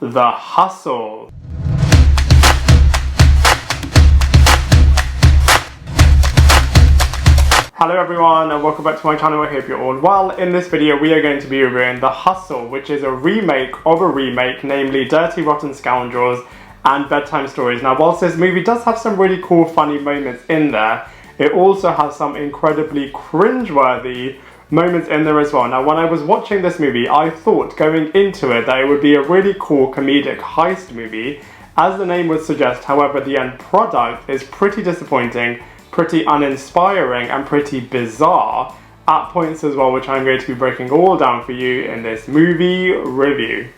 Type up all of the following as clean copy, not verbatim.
The Hustle. Hello everyone and welcome back to my channel. I hope you're all well. In this video we are going to be reviewing The Hustle, which is a remake of a remake, namely Dirty Rotten Scoundrels and Bedtime Stories. Now whilst this movie does have some really cool funny moments in there, it also has some incredibly cringeworthy moments in there as well. Now when I was watching this movie, I thought going into it that it would be a really cool comedic heist movie, as the name would suggest. However, the end product is pretty disappointing, pretty uninspiring and pretty bizarre at points as well, which I'm going to be breaking all down for you in this movie review.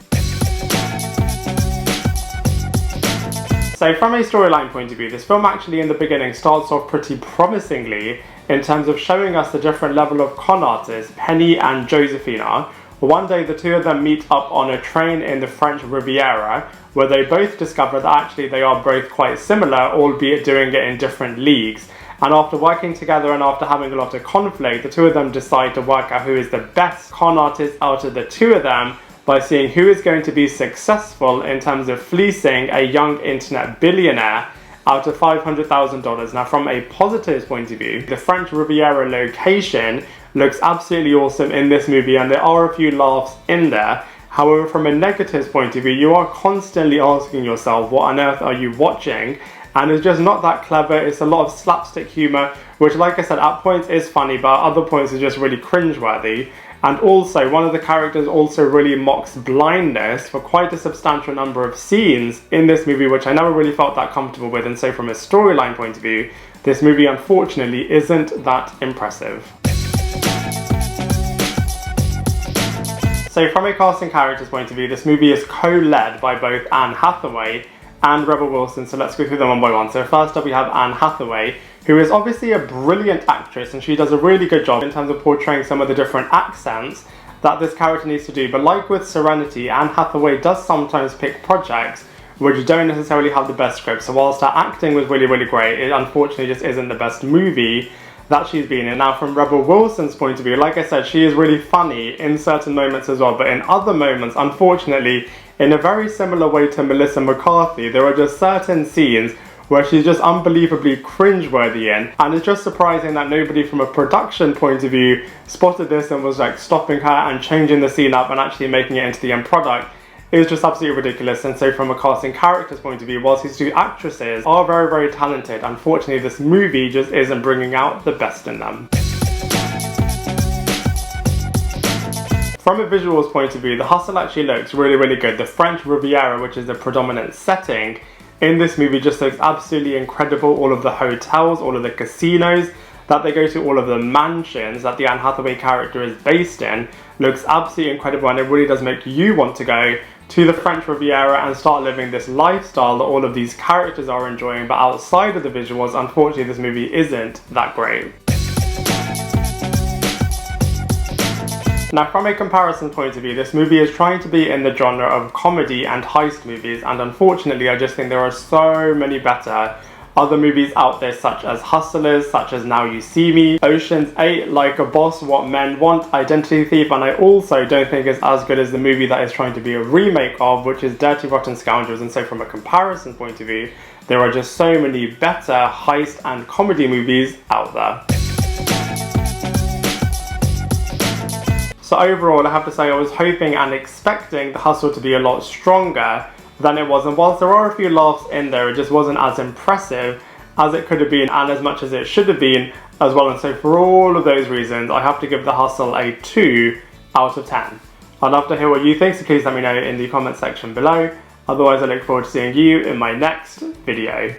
So from a storyline point of view, this film actually in the beginning starts off pretty promisingly in terms of showing us the different level of con artists, Penny and Josephina. One day the two of them meet up on a train in the French Riviera, where they both discover that actually they are both quite similar, albeit doing it in different leagues. And after working together and after having a lot of conflict, the two of them decide to work out who is the best con artist out of the two of them by seeing who is going to be successful in terms of fleecing a young internet billionaire out of $500,000. Now from a positives point of view, the French Riviera location looks absolutely awesome in this movie and there are a few laughs in there. However, from a negatives point of view, you are constantly asking yourself, what on earth are you watching? And it's just not that clever. It's a lot of slapstick humour, which like I said, at points is funny, but at other points is just really cringeworthy. And also, one of the characters also really mocks blindness for quite a substantial number of scenes in this movie, which I never really felt that comfortable with. And so from a storyline point of view, this movie unfortunately isn't that impressive. So from a casting characters point of view, this movie is co-led by both Anne Hathaway and Rebel Wilson, so let's go through them one by one. So first up we have Anne Hathaway, who is obviously a brilliant actress and she does a really good job in terms of portraying some of the different accents that this character needs to do. But like with Serenity, Anne Hathaway does sometimes pick projects which don't necessarily have the best script. So whilst her acting was really, really great, it unfortunately just isn't the best movie that she's been in. Now from Rebel Wilson's point of view, like I said, she is really funny in certain moments as well, but in other moments, unfortunately, in a very similar way to Melissa McCarthy, there are just certain scenes where she's just unbelievably cringeworthy in, and it's just surprising that nobody from a production point of view spotted this and was like stopping her and changing the scene up and actually making it into the end product. It was just absolutely ridiculous. And so from a casting characters point of view, whilst these two actresses are very, very talented, unfortunately this movie just isn't bringing out the best in them. From a visuals point of view, The Hustle actually looks really, really good. The French Riviera, which is the predominant setting in this movie, just looks absolutely incredible. All of the hotels, all of the casinos that they go to, all of the mansions that the Anne Hathaway character is based in, looks absolutely incredible, and it really does make you want to go to the French Riviera and start living this lifestyle that all of these characters are enjoying. But outside of the visuals, unfortunately this movie isn't that great. Now from a comparison point of view, this movie is trying to be in the genre of comedy and heist movies, and unfortunately I just think there are so many better other movies out there, such as Hustlers, such as Now You See Me, Ocean's 8, Like a Boss, What Men Want, Identity Thief, and I also don't think it's as good as the movie that is trying to be a remake of, which is Dirty Rotten Scoundrels. And so from a comparison point of view, there are just so many better heist and comedy movies out there. So overall, I have to say I was hoping and expecting The Hustle to be a lot stronger than it was, and whilst there are a few laughs in there, it just wasn't as impressive as it could have been and as much as it should have been as well. And so for all of those reasons, I have to give The Hustle a 2 out of 10. I'd love to hear what you think, so please let me know in the comment section below. Otherwise, I look forward to seeing you in my next video.